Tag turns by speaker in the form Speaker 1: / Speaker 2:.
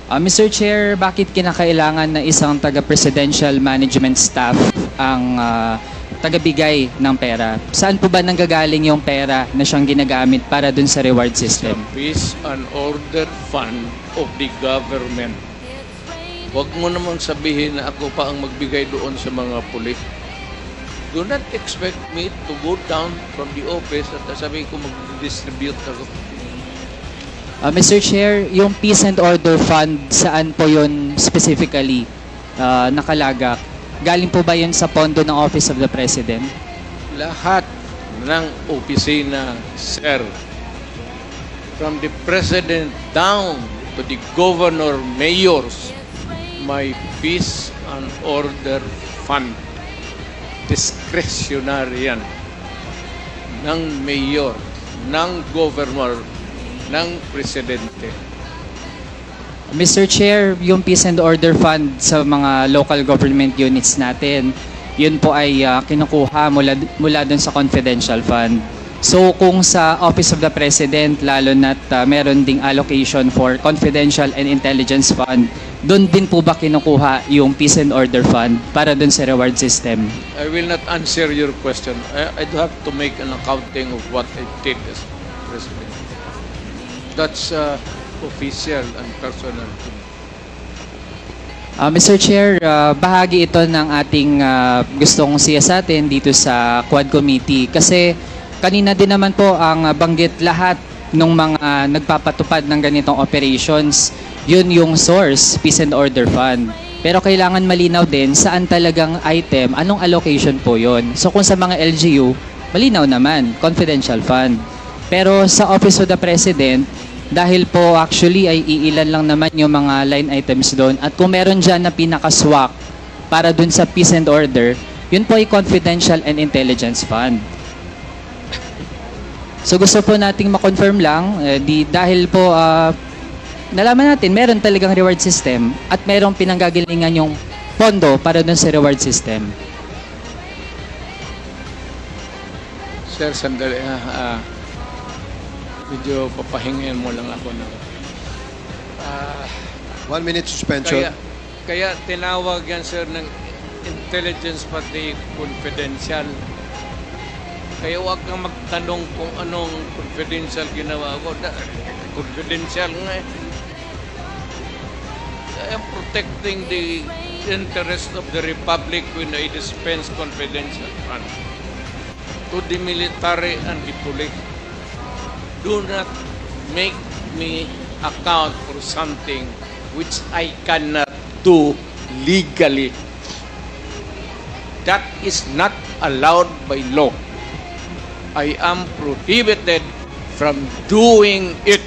Speaker 1: Mr. Chair, bakit kinakailangan na isang taga-presidential management staff ang tagabigay ng pera? Saan po ba nanggagaling yung pera na siyang ginagamit para dun sa reward system?
Speaker 2: Peace and Order Fund of the government. Huwag mo naman sabihin na ako pa ang magbigay doon sa mga pulis. Do not expect me to go down from the office at sabihin ko mag-distribute ako.
Speaker 1: Mr. Chair, yung Peace and Order Fund, saan po yun specifically nakalagak? Galing po ba yun sa pondo ng Office of the President?
Speaker 2: Lahat ng opisina, sir, from the President down to the Governor, Mayors, may Peace and Order Fund. Discretionary yan ng Mayor, ng Governor, ng Presidente.
Speaker 1: Mr. Chair, yung Peace and Order Fund sa mga local government units natin, yun po ay kinukuha mula dun sa confidential fund. So kung sa Office of the President, lalo na't meron ding allocation for confidential and intelligence fund, dun din po ba kinukuha yung Peace and Order Fund para dun sa reward system?
Speaker 2: I will not answer your question. I do have to make an accounting of what I did as President. That's official and personal to me.
Speaker 1: Mr. Chair, bahagi ito ng ating gustong siyasatin dito sa Quad Committee kasi kanina din naman po ang banggit lahat ng mga nagpapatupad ng ganitong operations. Yun yung source, Peace and Order Fund. Pero kailangan malinaw din saan talagang item, anong allocation po yun. So kung sa mga LGU, malinaw naman, confidential fund. Pero sa Office of the President, dahil po actually ay iilan lang naman yung mga line items doon at kung meron dyan na pinakaswak para dun sa Peace and Order, yun po ay confidential and intelligence fund. So gusto po nating ma-confirm lang, dahil po nalaman natin meron talagang reward system at merong pinanggagalingan yung pondo para dun sa reward system.
Speaker 2: Sir, sandali. Medyo papahingin mo lang ako ng
Speaker 3: 1 minute suspension.
Speaker 2: Kaya tinawag yan, sir, ng intelligence pati confidential. Kaya huwag kang magtanong kung anong confidential ginawa ko. Confidential nga eh. I am protecting the interest of the Republic when I dispense confidential funds to the military and the police. Do not make me account for something which I cannot do legally. That is not allowed by law. I am prohibited from doing it.